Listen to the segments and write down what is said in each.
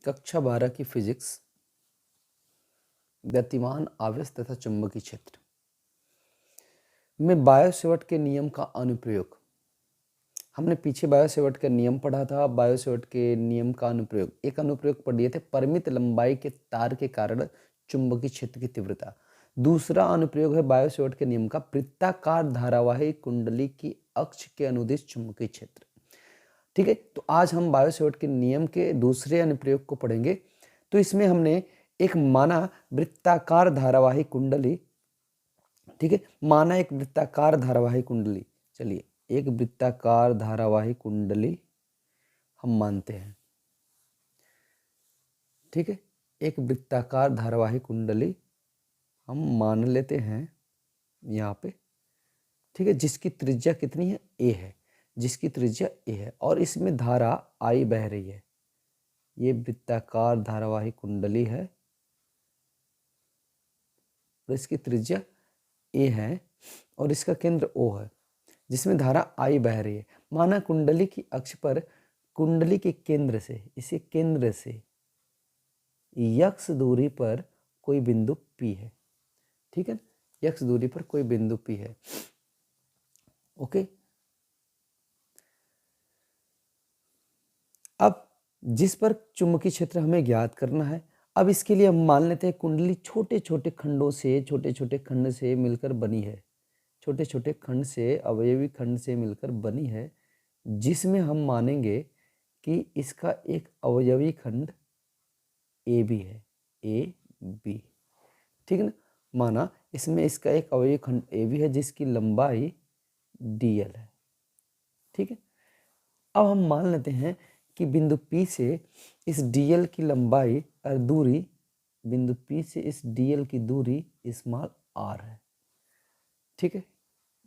कक्षा 12 की फिजिक्स, गतिमान आवेश तथा चुंबकीय क्षेत्र में बायो-सेवर्ट के नियम का अनुप्रयोग। हमने पीछे बायो-सेवर्ट का नियम पढ़ा था। बायो-सेवर्ट के नियम का अनुप्रयोग, एक अनुप्रयोग पढ़ लिए थे, परिमित लंबाई के तार के कारण चुंबकीय क्षेत्र की तीव्रता। दूसरा अनुप्रयोग है बायो-सेवर्ट के नियम का, वृत्ताकार धारावाही कुंडली की अक्ष के अनुदिश चुंबकीय क्षेत्र। ठीक है, तो आज हम बायो-सेवर्ट के नियम के दूसरे अनुप्रयोग को पढ़ेंगे। तो इसमें हमने एक माना वृत्ताकार धारावाही कुंडली, ठीक है, माना एक वृत्ताकार धारावाही कुंडली, चलिए एक वृत्ताकार धारावाही कुंडली हम मानते हैं। ठीक है, एक वृत्ताकार धारावाही कुंडली हम मान लेते हैं यहाँ पे। ठीक है, जिसकी त्रिज्या कितनी है, ए है, जिसकी त्रिज्या ए है और इसमें धारा आई बह रही है। ये वृत्ताकार धारावाही कुंडली है और इसकी त्रिज्या ए है और इसका केंद्र ओ है, जिसमें धारा आई बह रही है। माना कुंडली की अक्ष पर कुंडली के केंद्र से, इसे केंद्र से यक्ष दूरी पर कोई बिंदु P है। ठीक है, यक्ष दूरी पर कोई बिंदु P है। ओके, अब जिस पर चुंबकीय क्षेत्र हमें ज्ञात करना है, अब इसके लिए हम मान लेते हैं कुंडली छोटे छोटे खंडों से, छोटे छोटे खंड से मिलकर बनी है, छोटे छोटे खंड से, अवयवी खंड से मिलकर बनी है, जिसमें हम मानेंगे कि इसका एक अवयवी खंड ए बी है, ए बी। ठीक है ना, माना इसमें इसका एक अवयवी खंड ए बी है जिसकी लंबाई dl है। ठीक है, अब हम मान लेते हैं कि बिंदु P से इस dl की लंबाई और दूरी, बिंदु P से इस dl की दूरी स्मॉल r है। ठीक है,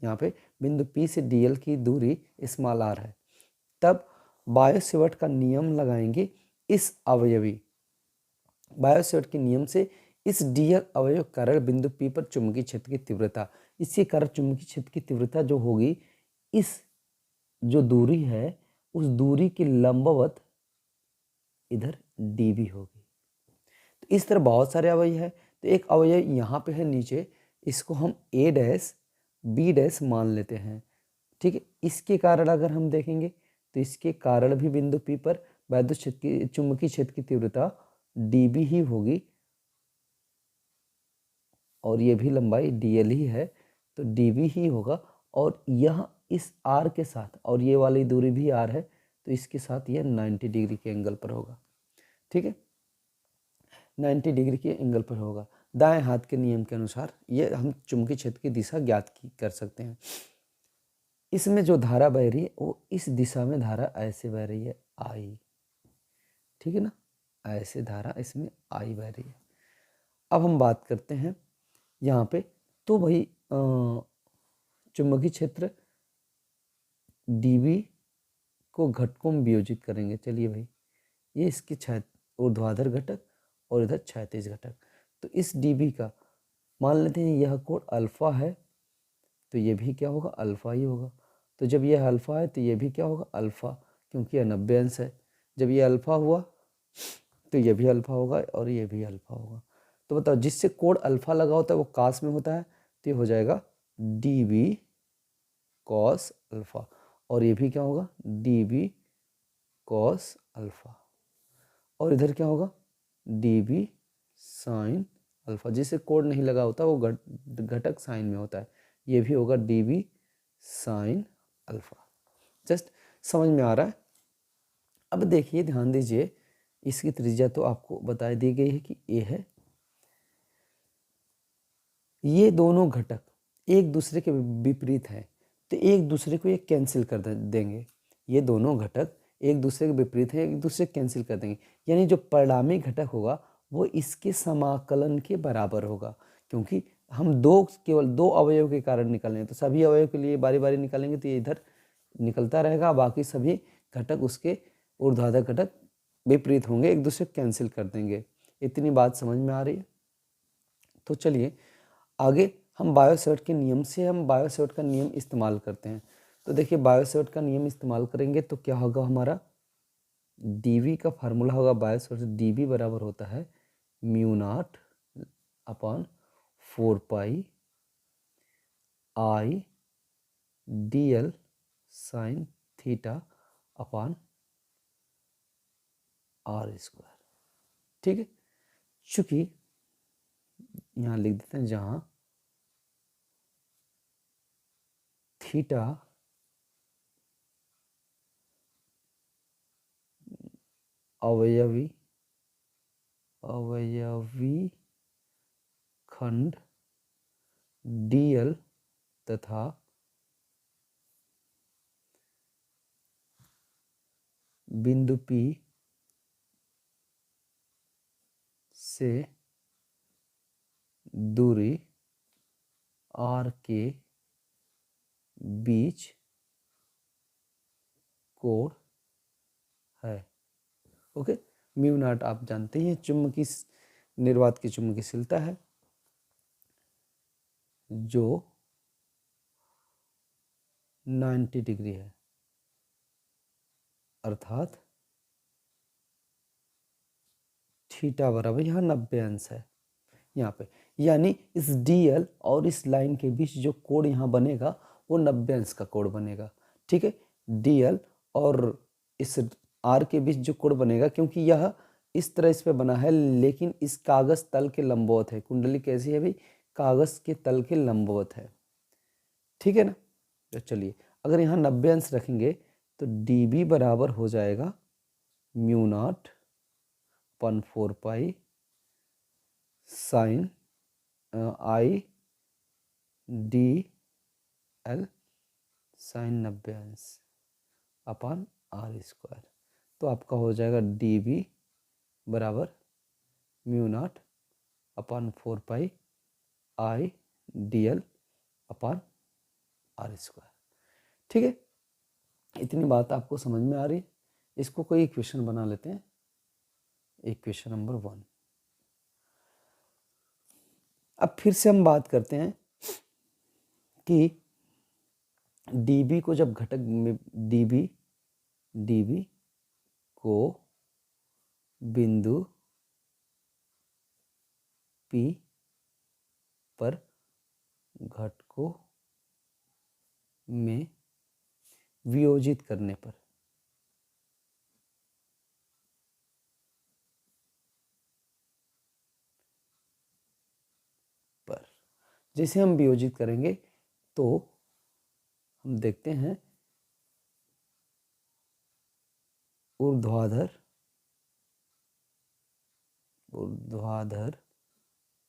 यहाँ पे बिंदु P से dl की दूरी स्मॉल r है। तब बायो-सेवर्ट का नियम लगाएंगे इस अवयवी, बायो-सेवर्ट के नियम से इस dl अवयव कारण बिंदु P पर चुंबकीय क्षेत्र की तीव्रता, इसके कारण चुंबकीय क्षेत्र की तीव्रता जो होगी, इस जो दूरी है उस दूरी के लंबवत इधर dv होगी। तो इस तरह बहुत सारे अवयव है। तो एक अवयव यहाँ पे है नीचे, इसको हम a डैश b डैश मान लेते हैं। ठीक है, इसके कारण अगर हम देखेंगे तो इसके कारण भी बिंदु P पर वैद्युत क्षेत्र की, चुंबकीय क्षेत्र की तीव्रता db ही होगी और ये भी लंबाई dl ही है, तो dv ही होगा। और यह इस r के साथ, और ये वाली दूरी भी r है, तो इसके साथ यह 90 डिग्री के एंगल पर होगा। ठीक है, 90 डिग्री के एंगल पर होगा। दाएं हाथ के नियम के अनुसार ये हम चुंबकीय क्षेत्र की दिशा ज्ञात कर सकते हैं। इसमें जो धारा बह रही है वो इस दिशा में धारा ऐसे बह रही है, आई। ठीक है ना, ऐसे धारा इसमें आई बह रही है। अब हम बात करते हैं यहाँ पे, तो भाई चुंबकीय क्षेत्र dv को घटकों में वियोजित करेंगे। चलिए भाई, ये इसके ऊर्ध्वाधर घटक और इधर क्षैतिज घटक। तो इस dv का मान लेते हैं यह कोण अल्फा है, तो ये भी क्या होगा, अल्फा ही होगा। तो जब यह अल्फा है तो ये भी क्या होगा, अल्फा, क्योंकि यह 90 अंश है। जब ये अल्फा हुआ तो ये भी अल्फा होगा और ये भी अल्फा होगा। तो बताओ, जिससे कोण अल्फा लगा होता है वो कास में होता है, तो ये हो जाएगा dv cos अल्फा, और ये भी क्या होगा, dv cos अल्फा, और इधर क्या होगा, dv sin अल्फा। जिससे कोण नहीं लगा होता वो घटक साइन में होता है, ये भी होगा dv sin अल्फा। जस्ट समझ में आ रहा है। अब देखिए, ध्यान दीजिए, इसकी त्रिज्या तो आपको बता दी गई है कि a है। ये दोनों घटक एक दूसरे के विपरीत हैं, तो एक दूसरे को ये कैंसिल कर देंगे। ये दोनों घटक एक दूसरे के विपरीत हैं, एक दूसरे कैंसिल कर देंगे, यानी जो परिणामी घटक होगा वो इसके समाकलन के बराबर होगा। क्योंकि हम केवल दो अवयव के कारण निकाल रहे हैं, तो सभी अवयव के लिए बारी बारी निकालेंगे तो ये इधर निकलता रहेगा, बाकी सभी घटक उसके ऊर्ध्वाधर घटक विपरीत होंगे, एक दूसरे कैंसिल कर देंगे। इतनी बात समझ में आ रही है। तो चलिए आगे हम बायो-सेवर्ट के नियम से, हम बायो-सेवर्ट का नियम इस्तेमाल करते हैं। तो देखिए, बायो-सेवर्ट का नियम इस्तेमाल करेंगे तो क्या होगा हमारा, डीवी का फार्मूला होगा बायस फोर्स, डीवी बराबर होता है mu naught upon 4 pi I D L sine theta upon R square. ठीक है, चूंकि यहाँ लिख देते हैं जहाँ थीटा अवयवी खंड डीएल तथा बिंदु P से दूरी R के बीच कोण है। ओके, म्यू नॉट आप जानते हैं चुंबकीय निर्वात की चुंबकीयशीलता है जो 90 डिग्री है, अर्थात थीटा बराबर यहाँ 90 अंश है यहाँ पे, यानी इस डीएल और इस लाइन के बीच जो कोण यहाँ बनेगा वो 90 अंश का कोण बनेगा। ठीक है, डीएल और इस आर के बीच जो कोण बनेगा, क्योंकि यह इस तरह इस पे बना है लेकिन इस कागज तल के लंबवत है। कुंडली कैसी है भाई? कागज के तल के लंबवत है। ठीक है ना, तो चलिए अगर यहाँ 90 अंश रखेंगे तो डी बी बराबर हो जाएगा mu naught upon 4 pi sine I D L sine 90 अंश अपन आर स्क्वायर। तो आपका हो जाएगा डी बी बराबर mu naught upon 4 pi I D L upon R square. ठीक है, इतनी बात आपको समझ में आ रही है? इसको कोई इक्वेशन बना लेते हैं। Equation number 1। अब फिर से हम बात करते हैं कि dB को जब घटक में dB को बिंदु P पर घटकों में वियोजित करने पर जैसे हम वियोजित करेंगे तो हम देखते हैं ऊर्ध्वाधर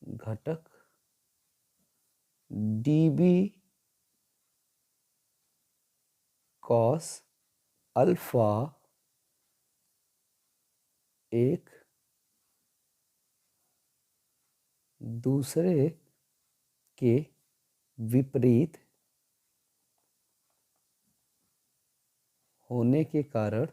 घटक dB cos अल्फा एक दूसरे के विपरीत होने के कारण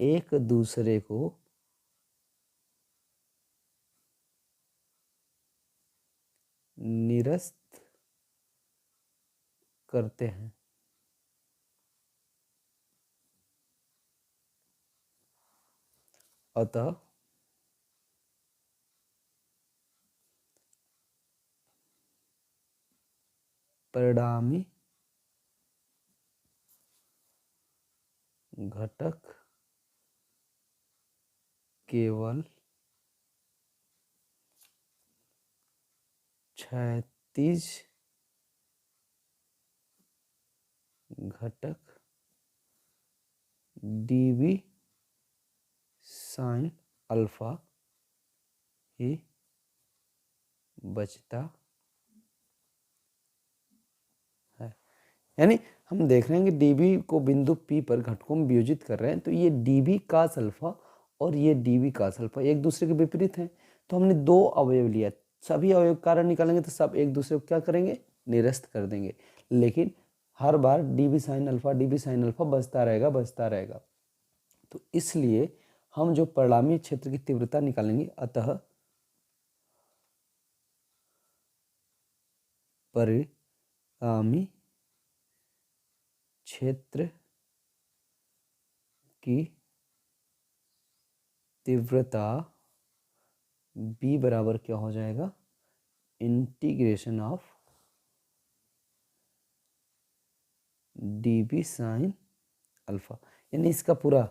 एक दूसरे को निरस्त करते हैं। अतः परिणामी घटक केवल क्षैतिज घटक dB साइन अल्फा ही बचता है। यानी हम देख रहे हैं कि dB को बिंदु P पर घटकों में वियोजित कर रहे हैं, तो ये dB cos अल्फा और ये dB cos अल्फा एक दूसरे के विपरीत हैं। तो हमने दो अवयव लिया, सभी अवयव कारण निकालेंगे तो सब एक दूसरे को क्या करेंगे? निरस्त कर देंगे। लेकिन हर बार dB साइन अल्फा बचता रहेगा। तो इसलिए हम जो परिणामी क्षेत्र की तीव्रता निकालेंगे, अतः परिणामी गामी क्षेत्र की तीव्रता b बराबर क्या हो जाएगा, integration of db sine alpha. यानी इसका पूरा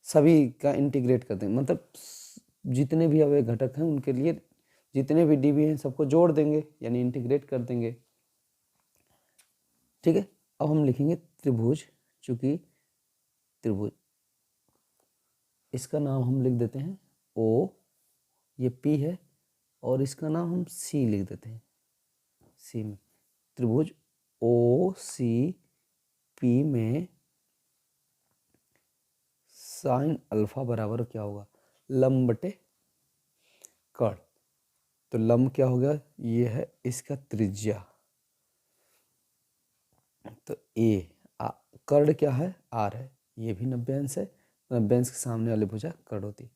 सभी का इंटीग्रेट कर देंगे, मतलब जितने भी अवयव घटक हैं उनके लिए जितने भी db हैं सबको जोड़ देंगे, यानी इंटीग्रेट कर देंगे। ठीक है, अब हम लिखेंगे त्रिभुज, चूंकि त्रिभुज इसका नाम हम लिख देते हैं O, ये P है, और इसका नाम हम C लिख देते हैं, C में त्रिभुज OCP में साइन अल्फा बराबर क्या होगा, लंब बटे कर्ण। तो लंब क्या हो गया, ये है इसका त्रिज्या, तो A, कर्ण क्या है, R है, ये भी 90 अंश है, 90 अंश के सामने वाली भुजा कर्ण होती है,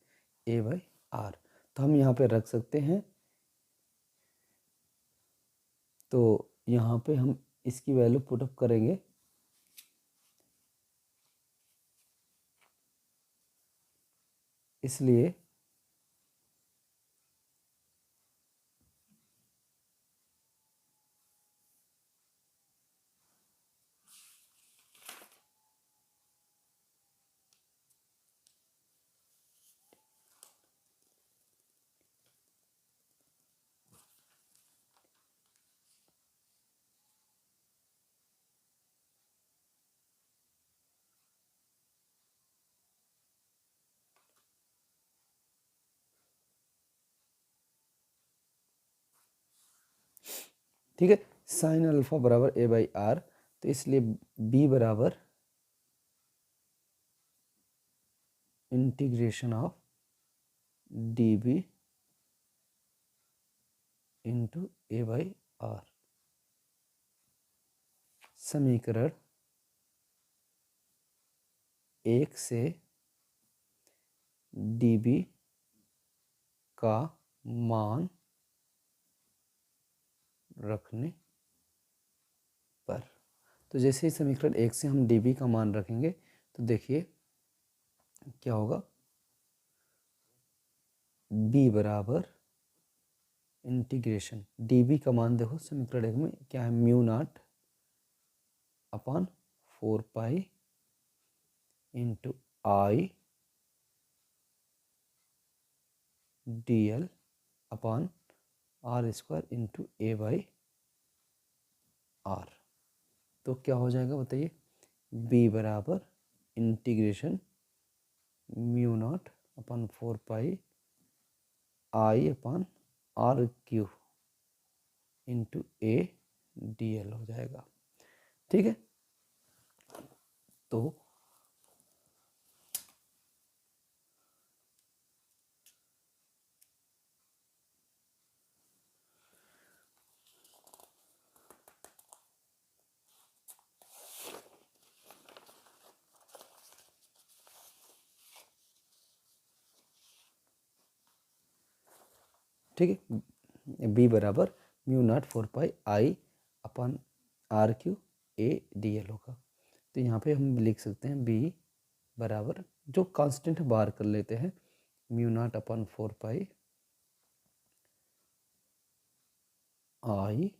A/R। तो हम यहाँ पे रख सकते हैं, तो यहाँ पे हम इसकी वैल्यू पुटअप करेंगे, इसलिए ठीक है, साइन अल्फा बराबर A/R, तो इसलिए B बराबर integration of dB into A/R। समीकरण 1 से dB का मान रखने पर, तो जैसे ही समीकरण 1 से हम dB का मान रखेंगे तो देखिए क्या होगा, B बराबर इंटीग्रेशन dB का मान देखो समीकरण 1 में क्या है, mu naught upon 4 pi into I dl upon R² into A/R। तो क्या हो जाएगा बताइए, B बराबर integration mu naught upon 4 pi I upon R³ into ADL हो जाएगा। ठीक है, तो ठीक है, B बराबर mu not 4 pi I upon R³ ADL होगा। तो यहाँ पे हम लिख सकते हैं B बराबर, जो कांस्टेंट बाहर कर लेते हैं, mu naught upon 4 pi I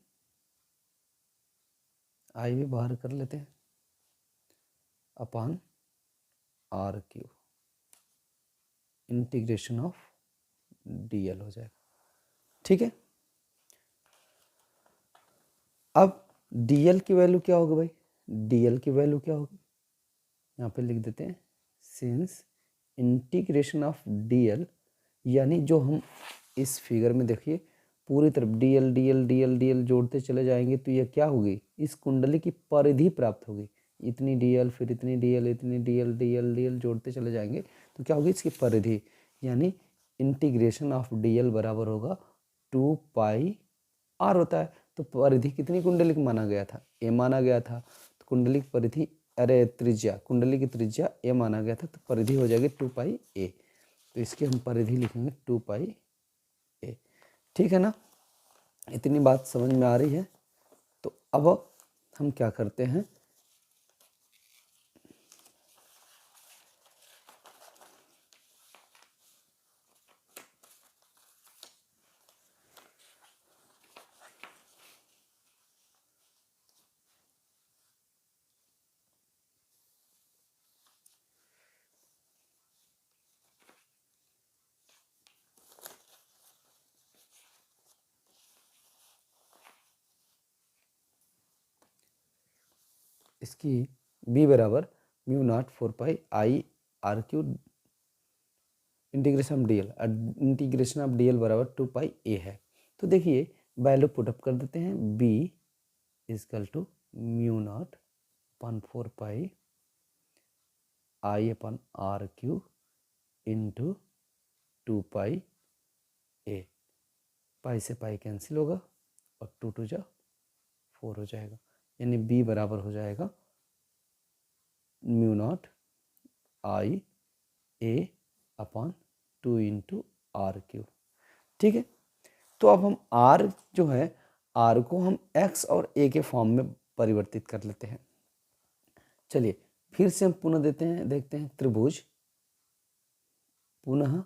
भी बाहर कर लेते हैं upon R³ integration of DL हो जाएगा। ठीक है, अब DL की वैल्यू क्या होगी भाई, DL की वैल्यू क्या होगी, यहाँ पे लिख देते हैं, सिंस इंटीग्रेशन ऑफ DL, यानी जो हम इस फिगर में देखिए पूरी तरफ DL DL DL DL जोड़ते चले जाएंगे तो यह क्या होगी, इस कुंडली की परिधि प्राप्त होगी, इतनी DL फिर इतनी DL इतनी DL DL DL जोड़ते चले जाएंगे तो क्या होगी, इसकी परिधि, यानी इंटीग्रेशन ऑफ DL बराबर होगा 2 पाई R होता है। तो परिधि कितनी कुंडली की माना गया था, A माना गया था, तो कुंडली की परिधि, अरे त्रिज्या, कुंडली की त्रिज्या A माना गया था, तो परिधि हो जाएगी 2 पाई A। तो इसकी हम परिधि लिखेंगे 2 पाई A। ठीक है ना, इतनी बात समझ में आ रही है। तो अब हम क्या करते हैं, इसकी b बराबर mu not 4πi r³ integration of dl बराबर 2πa है। तो देखिए वैल्यू पुटअप कर देते हैं, b equal to mu naught upon 4πi upon r³ into 2πa। Pi से पाई कैंसिल होगा और 2 2 जा 4 हो जाएगा, यानी b बराबर हो जाएगा mu not I a upon 2 into r³। ठीक है, तो अब हम r जो है, r को हम x और a के फॉर्म में परिवर्तित कर लेते हैं। चलिए फिर से हम पुनः देते हैं, देखते हैं त्रिभुज, पुनः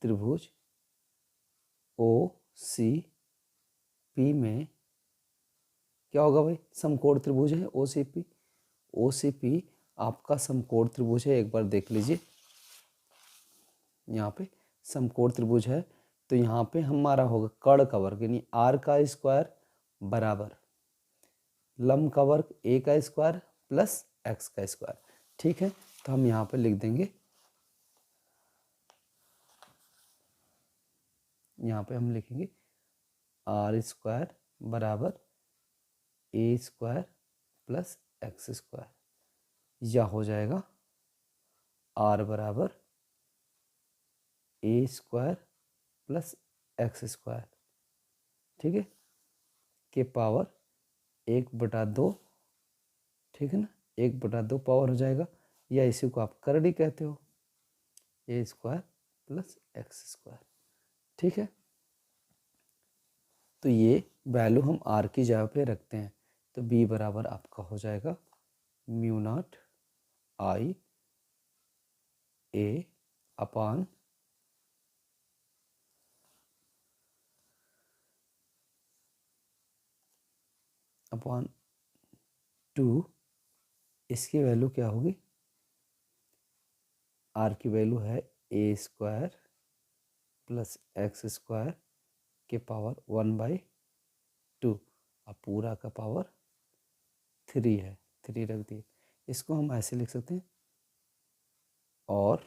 त्रिभुज OCP में क्या होगा भाई, समकोण त्रिभुज है OCP आपका समकोण त्रिभुज है। एक बार देख लीजिए, यहाँ पे समकोण त्रिभुज है, तो यहाँ पे हमारा होगा कर्ण का वर्ग यानी r का स्क्वायर बराबर लंब का वर्ग a का स्क्वायर प्लस x का स्क्वायर। ठीक है, तो हम यहाँ पे लिख देंगे, यहाँ पे हम लिखेंगे r स्क्वायर बराबर a square plus x square, या हो जाएगा r बराबर a square plus x square, ठीक है, के पावर 1/2, ठीक है ना, 1/2 पावर हो जाएगा, या इसी को आप करड़ी कहते हो, a square plus x square. ठीक है, तो ये वैल्यू हम r की जगह पे रखते हैं, तो b बराबर आपका हो जाएगा mu not I a upon upon 2, इसकी वैल्यू क्या होगी, r की वैल्यू है a square plus x square के पावर 1/2, अब पूरा का पावर 3 है, 3 रख दिए। इसको हम ऐसे लिख सकते हैं, और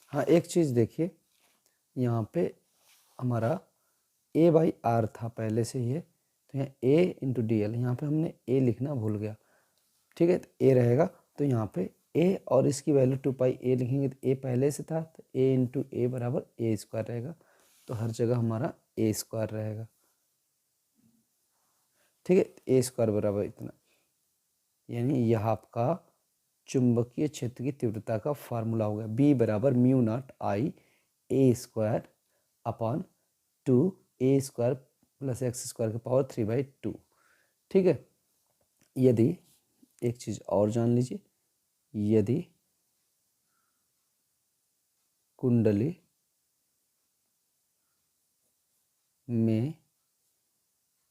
हाँ एक चीज़ देखिए, यहाँ पे हमारा a/r था पहले से ही है, तो यहाँ a इंटू डी एल, यहाँ पर हमने a लिखना भूल गया। ठीक है, तो a रहेगा, तो यहाँ पे a और इसकी वैल्यू 2πa लिखेंगे, तो a पहले से था, तो a इंटू a बराबर a स्क्वायर रहेगा, तो हर जगह हमारा a स्क्वायर रहेगा। ठीक है, a स्क्वायर बराबर इतना, यानी यह आपका चुंबकीय क्षेत्र की तीव्रता का फार्मूला हो गया, b बराबर mu not I a square upon 2a square plus x square के पावर 3/2। ठीक है, यदि एक चीज़ और जान लीजिए, यदि कुंडली में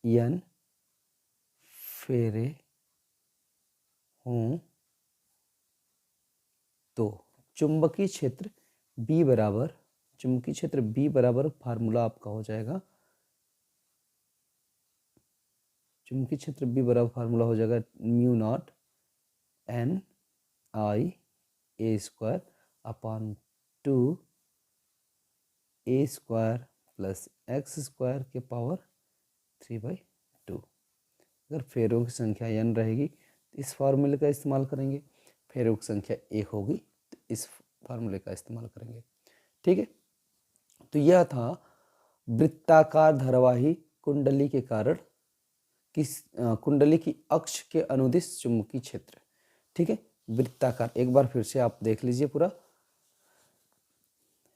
n फेरे हों तो चुंबकीय क्षेत्र B बराबर फार्मूला आपका हो जाएगा, चुंबकीय क्षेत्र B बराबर फार्मूला हो जाएगा mu not n I a square upon 2a square plus x square के पावर 3/2। अगर फेरों की संख्या n रहेगी तो इस फार्मूले का इस्तेमाल करेंगे, फेरों की संख्या 1 होगी तो इस फार्मूले का इस्तेमाल करेंगे। ठीक है, तो यह था वृत्ताकार धारावाही कुंडली के कारण कुंडली की अक्ष के अनुदिश चुंबकीय क्षेत्र। ठीक है, वृत्ताकार, एक बार फिर से आप देख लीजिए पूरा।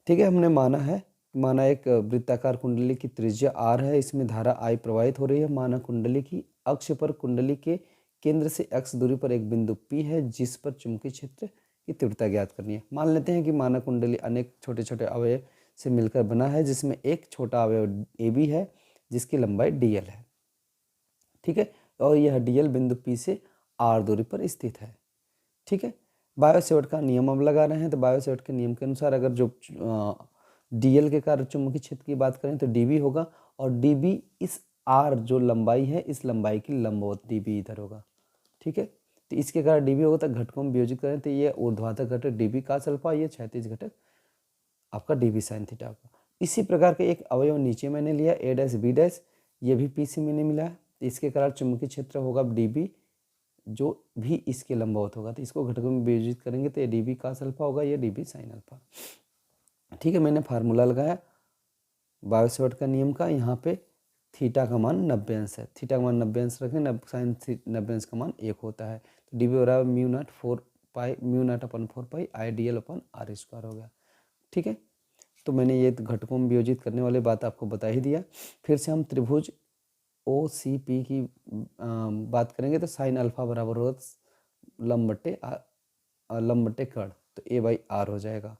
ठीक है, हमने माना है माना एक वृत्ताकार कुंडली की त्रिज्या r है, इसमें धारा I प्रवाहित हो रही है। माना कुंडली की अक्ष पर कुंडली के केंद्र से x दूरी पर एक बिंदु P है जिस पर चुंबकीय क्षेत्र की तीव्रता ज्ञात करनी है। मान लेते हैं कि माना कुंडली अनेक छोटे छोटे अवयव से मिलकर बना है, जिसमें एक छोटा अवयव AB है जिसकी लंबाई dl है, ठीक है, और यह dl बिंदु P से r दूरी पर स्थित है, ठीक है। बायो-सेवर्ट का नियम अब लगा रहे हैं, तो बायो-सेवर्ट के नियम के अनुसार अगर जो dl के कारण चुंबकीय क्षेत्र की बात करें तो dv होगा, और db इस r जो लंबाई है इस लंबाई की लंबवत db इधर होगा, ठीक है। तो इसके कारण db होगा, तो घटकों में वियोजित करें तो ये ऊर्ध्वाधर घटक db cos अल्फा, ये क्षैतिज घटक आपका db sin थीटा होगा। इसी प्रकार के एक अवयव नीचे मैंने लिया a डैश b डैश, ये भी P से मैंने मिला है, तो इसके कारण चुंबकीय क्षेत्र होगा db जो भी इसके लंबवत होगा, तो इसको घटकों में विभाजित करेंगे तो ये db cos अल्फा होगा, ये db sin अल्फा, ठीक है। मैंने फार्मूला लगाया बायो-सेवर्ट का नियम का, यहाँ पे थीटा का मान 90 अंश है, थीटा का मान 90 अंश रखें, साइन 90 अंश का मान 1 होता है, तो db बराबर mu not 4 pi IDL upon r square हो गया, ठीक है। तो मैंने ये घटकों में वियोजित करने वाली बात आपको बता ही दिया। फिर से हम त्रिभुज OCP की बात करेंगे, तो साइन अल्फा बराबर होगा लंब बटे कर्ण, तो a/r हो जाएगा,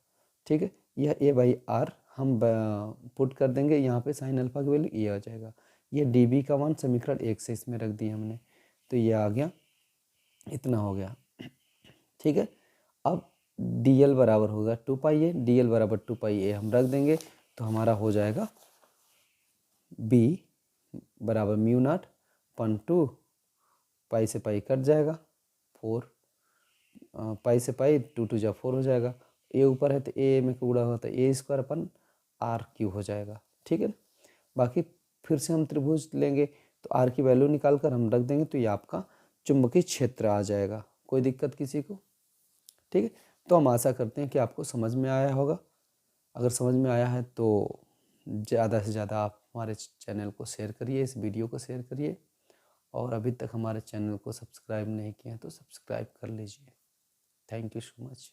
ठीक है। यह a/r हम पुट कर देंगे यहाँ पे, साइन अल्फा की वैल्यू ये आ जाएगा। ये db का मान समीकरण 1 से इसमें रख दिया हमने, तो ये आ गया, इतना हो गया, ठीक है। अब dl बराबर होगा 2 पाई a, dl बराबर 2 पाई a हम रख देंगे, तो हमारा हो जाएगा b बराबर म्यू नॉट 1/2 पाई से पाई कट जाएगा 4, पाई से पाई 2 2 जा 4 हो जाएगा, a ऊपर है तो a में गुणा होता है a स्क्वायर अपन r³ हो जाएगा, ठीक है। बाकी फिर से हम त्रिभुज लेंगे तो r की वैल्यू निकाल कर हम रख देंगे, तो ये आपका चुंबकीय क्षेत्र आ जाएगा। कोई दिक्कत किसी को, ठीक है। तो हम आशा करते हैं कि आपको समझ में आया होगा। अगर समझ में आया है तो ज़्यादा से ज़्यादा आप हमारे चैनल को शेयर करिए, इस वीडियो को शेयर करिए, और अभी तक हमारे चैनल को सब्सक्राइब नहीं किए हैं तो सब्सक्राइब कर लीजिए। Thank you so much.